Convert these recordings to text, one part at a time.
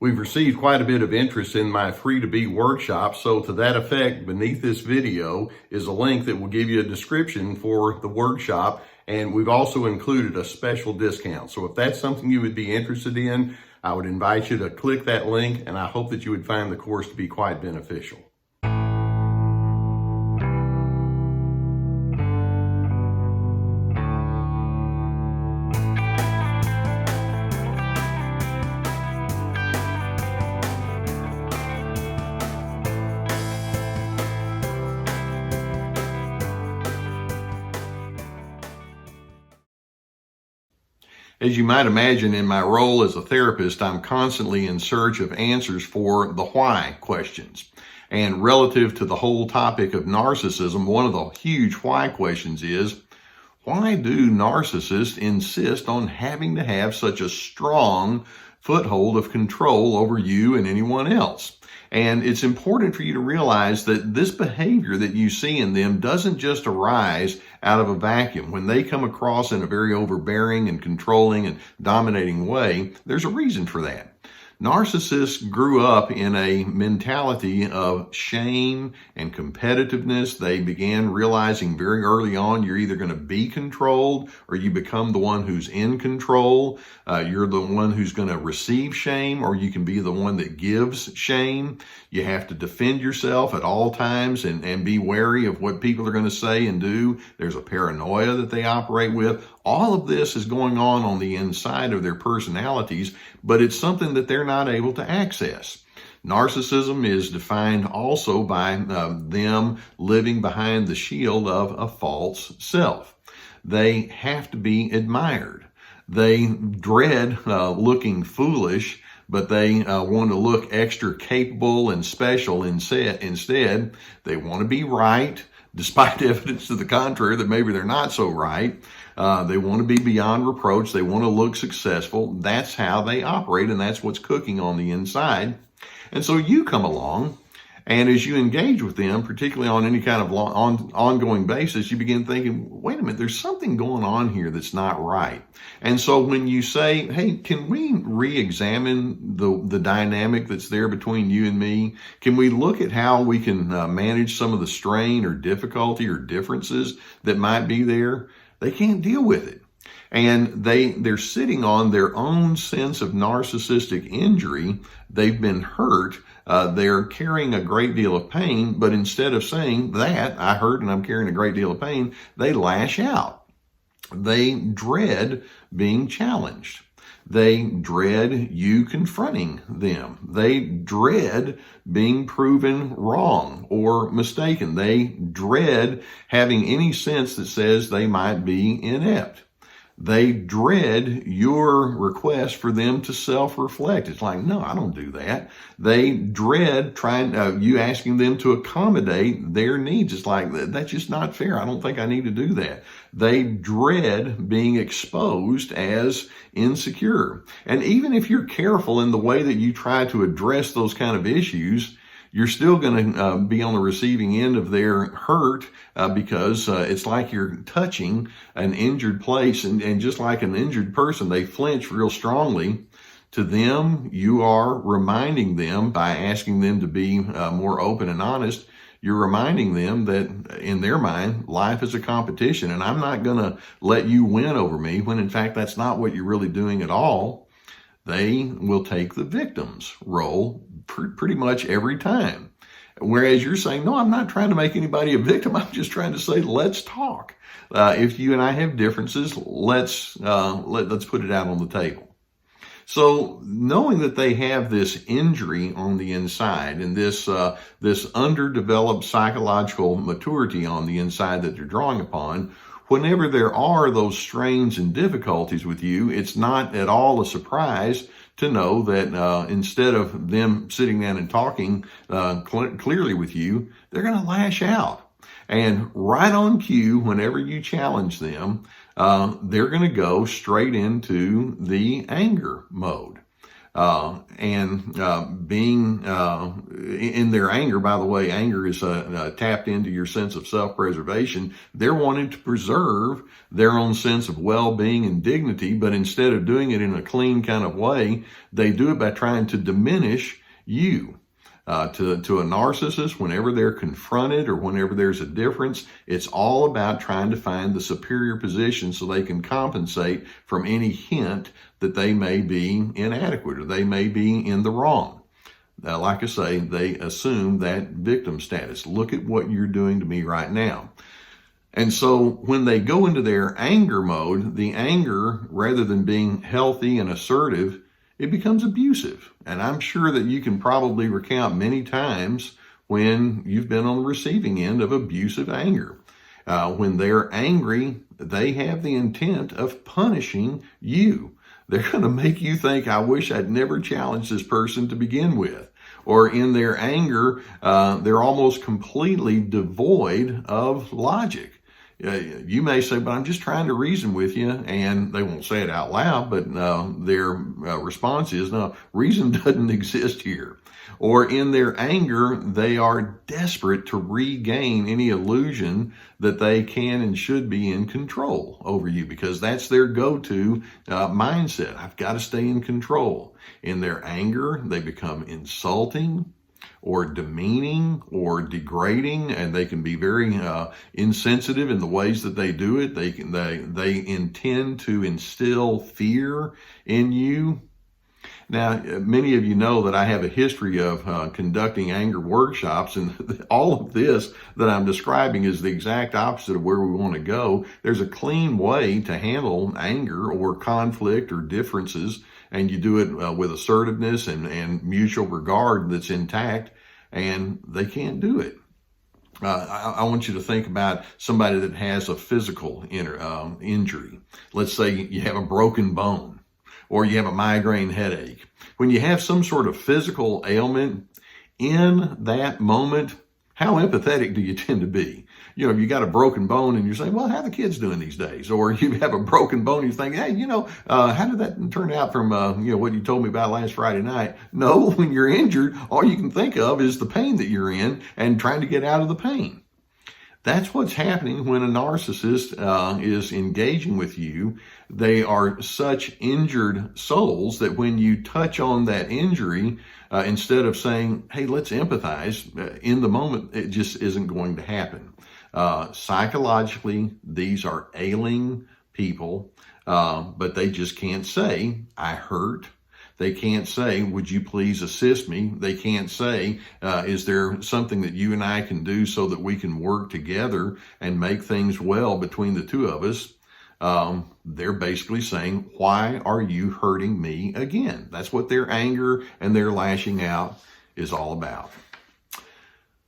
We've received quite a bit of interest in my free to be workshop, so to that effect, beneath this video is a link that will give you a description for the workshop, and we've also included a special discount. So if that's something you would be interested in, I would invite you to click that link, and I hope that you would find the course to be quite beneficial. As you might imagine, in my role as a therapist, I'm constantly in search of answers for the why questions. And relative to the whole topic of narcissism, one of the huge why questions is, why do narcissists insist on having to have such a strong foothold of control over you and anyone else? And it's important for you to realize that this behavior that you see in them doesn't just arise out of a vacuum. When they come across in a very overbearing and controlling and dominating way, there's a reason for that. Narcissists grew up in a mentality of shame and competitiveness. They began realizing very early on you're either going to be controlled or you become the one who's in control. You're the one who's going to receive shame, or you can be the one that gives shame. You have to defend yourself at all times and be wary of what people are going to say and do. There's a paranoia that they operate with. All of this is going on the inside of their personalities, but it's something that they're not able to access. Narcissism is defined also by them living behind the shield of a false self. They have to be admired. They dread looking foolish, but they want to look extra capable and special instead. They want to be right, despite evidence to the contrary that maybe they're not so right. They want to be beyond reproach. They want to look successful. That's how they operate, and that's what's cooking on the inside. And so you come along, and as you engage with them, particularly on any kind of ongoing basis, you begin thinking, wait a minute, there's something going on here that's not right. And so when you say, hey, can we re-examine the dynamic that's there between you and me? Can we look at how we can manage some of the strain or difficulty or differences that might be there? They can't deal with it. And they're sitting on their own sense of narcissistic injury. They've been hurt. They're carrying a great deal of pain, but instead of saying that, I hurt and I'm carrying a great deal of pain, they lash out. They dread being challenged. They dread you confronting them. They dread being proven wrong or mistaken. They dread having any sense that says they might be inept. They dread your request for them to self-reflect. It's like, no, I don't do that. They dread you asking them to accommodate their needs. It's like, that's just not fair. I don't think I need to do that. They dread being exposed as insecure. And even if you're careful in the way that you try to address those kind of issues, you're still going to be on the receiving end of their hurt because it's like you're touching an injured place. And just like an injured person, they flinch real strongly. To them, you are reminding them by asking them to be more open and honest. You're reminding them that in their mind, life is a competition, and I'm not going to let you win over me, when in fact, that's not what you're really doing at all. They will take the victim's role pretty much every time. Whereas you're saying, no, I'm not trying to make anybody a victim. I'm just trying to say, let's talk. If you and I have differences, let's put it out on the table. So knowing that they have this injury on the inside and this underdeveloped psychological maturity on the inside that they're drawing upon, whenever there are those strains and difficulties with you, it's not at all a surprise to know that instead of them sitting down and talking clearly with you, they're going to lash out. And right on cue, whenever you challenge them, they're going to go straight into the anger mode. Being in their anger. By the way, anger is tapped into your sense of self-preservation. They're wanting to preserve their own sense of well-being and dignity, but instead of doing it in a clean kind of way, they do it by trying to diminish you. To a narcissist, whenever they're confronted or whenever there's a difference, it's all about trying to find the superior position so they can compensate from any hint that they may be inadequate or they may be in the wrong. Like I say, they assume that victim status. Look at what you're doing to me right now. And so when they go into their anger mode, the anger, rather than being healthy and assertive, it becomes abusive. And I'm sure that you can probably recount many times when you've been on the receiving end of abusive anger. When they're angry, they have the intent of punishing you. They're going to make you think, I wish I'd never challenged this person to begin with. Or in their anger, they're almost completely devoid of logic. You may say, but I'm just trying to reason with you, and they won't say it out loud, but their response is, no, reason doesn't exist here. Or in their anger, they are desperate to regain any illusion that they can and should be in control over you, because that's their go-to mindset. I've got to stay in control. In their anger, they become insulting or demeaning or degrading, and they can be very insensitive in the ways that they do it. They intend to instill fear in you. Now, many of you know that I have a history of conducting anger workshops, and all of this that I'm describing is the exact opposite of where we want to go. There's a clean way to handle anger or conflict or differences, and you do it with assertiveness and mutual regard that's intact, and they can't do it. I want you to think about somebody that has a physical injury. Let's say you have a broken bone, or you have a migraine headache. When you have some sort of physical ailment, in that moment, how empathetic do you tend to be? You know, you got a broken bone and you're saying, well, how are the kids doing these days? Or you have a broken bone and you think, hey, how did that turn out from, what you told me about last Friday night? No, when you're injured, all you can think of is the pain that you're in and trying to get out of the pain. That's what's happening when a narcissist is engaging with you. They are such injured souls that when you touch on that injury, instead of saying, hey, let's empathize, in the moment, it just isn't going to happen. Psychologically, these are ailing people, but they just can't say, I hurt. They can't say, would you please assist me? They can't say, is there something that you and I can do so that we can work together and make things well between the two of us? They're basically saying, why are you hurting me again? That's what their anger and their lashing out is all about.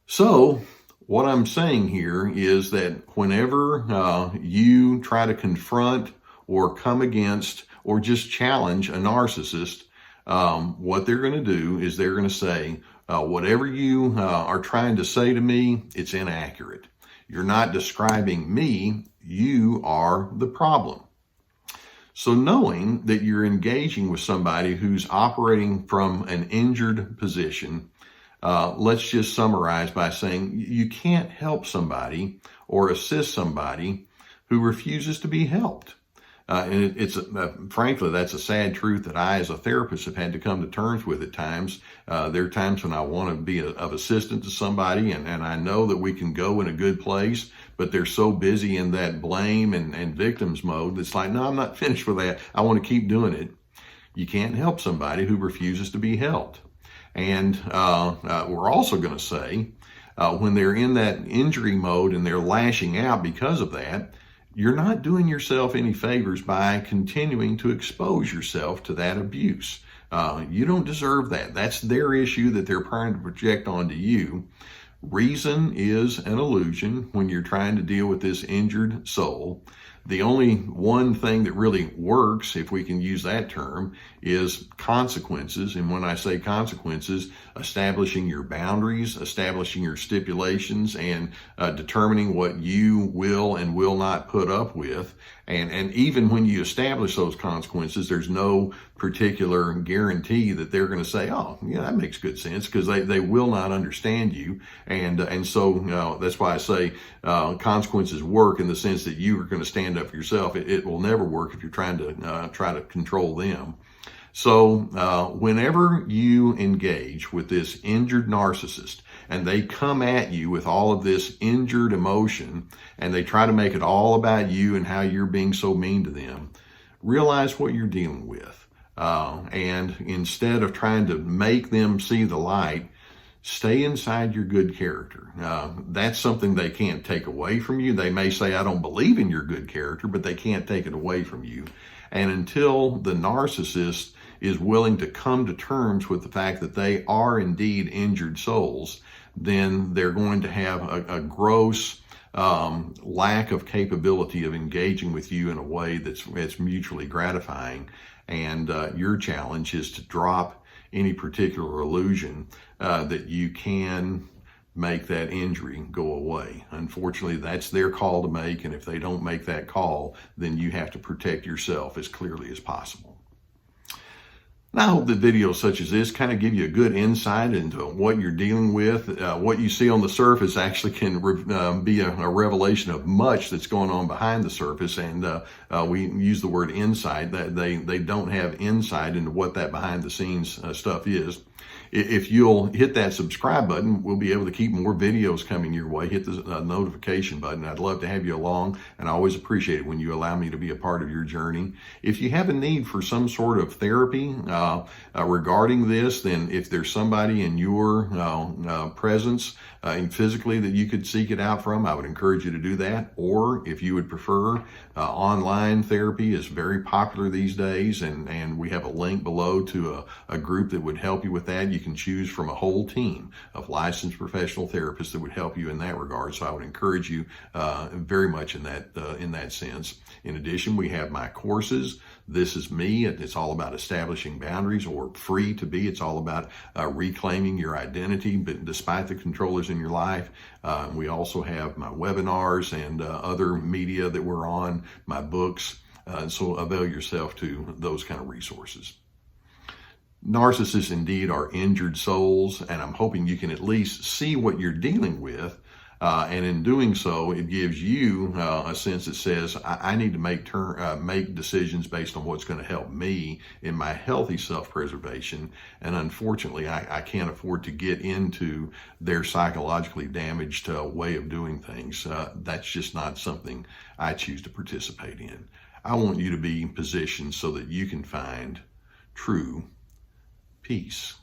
So what I'm saying here is that whenever you try to confront or come against or just challenge a narcissist, what they're going to do is they're going to say, whatever you are trying to say to me, it's inaccurate. You're not describing me, you are the problem. So knowing that you're engaging with somebody who's operating from an injured position, let's just summarize by saying you can't help somebody or assist somebody who refuses to be helped. And it's frankly, that's a sad truth that I, as a therapist, have had to come to terms with at times. There are times when I want to be of assistance to somebody, and I know that we can go in a good place, but they're so busy in that blame and victims mode. It's like, no, I'm not finished with that. I want to keep doing it. You can't help somebody who refuses to be helped. And we're also going to say, when they're in that injury mode and they're lashing out because of that, you're not doing yourself any favors by continuing to expose yourself to that abuse. You don't deserve that. That's their issue that they're trying to project onto you. Reason is an illusion when you're trying to deal with this injured soul. The only one thing that really works, if we can use that term, is consequences. And when I say consequences, establishing your boundaries, establishing your stipulations, and determining what you will and will not put up with. And even when you establish those consequences, there's no particular guarantee that they're going to say, oh, yeah, that makes good sense, because they will not understand you. And so that's why I say consequences work in the sense that you are going to stand up for yourself. It will never work if you're trying to control them. So whenever you engage with this injured narcissist and they come at you with all of this injured emotion and they try to make it all about you and how you're being so mean to them, realize what you're dealing with. And instead of trying to make them see the light, stay inside your good character. That's something they can't take away from you. They may say, I don't believe in your good character, but they can't take it away from you. And until the narcissist is willing to come to terms with the fact that they are indeed injured souls, then they're going to have a gross lack of capability of engaging with you in a way that's mutually gratifying. And your challenge is to drop any particular illusion that you can make that injury go away. Unfortunately, that's their call to make, and if they don't make that call, then you have to protect yourself as clearly as possible. Now, I hope that videos such as this kind of give you a good insight into what you're dealing with. What you see on the surface actually can be a revelation of much that's going on behind the surface, and we use the word insight. That they don't have insight into what that behind the scenes stuff is. If you'll hit that subscribe button, we'll be able to keep more videos coming your way. Hit the notification button. I'd love to have you along, and I always appreciate it when you allow me to be a part of your journey. If you have a need for some sort of therapy regarding this, then if there's somebody in your presence and physically that you could seek it out from, I would encourage you to do that. Or if you would prefer, online therapy is very popular these days, and we have a link below to a group that would help you with that. You can choose from a whole team of licensed professional therapists that would help you in that regard. So I would encourage you very much in that sense. In addition, we have my courses. This is me. It's all about establishing boundaries, or Free to Be. It's all about reclaiming your identity, but despite the controllers in your life. We also have my webinars and other media that we're on, my books. So avail yourself to those kind of resources. Narcissists indeed are injured souls, and I'm hoping you can at least see what you're dealing with. And in doing so, it gives you a sense that says, I need to make decisions based on what's going to help me in my healthy self-preservation. And unfortunately, I can't afford to get into their psychologically damaged way of doing things. That's just not something I choose to participate in. I want you to be positioned so that you can find true peace.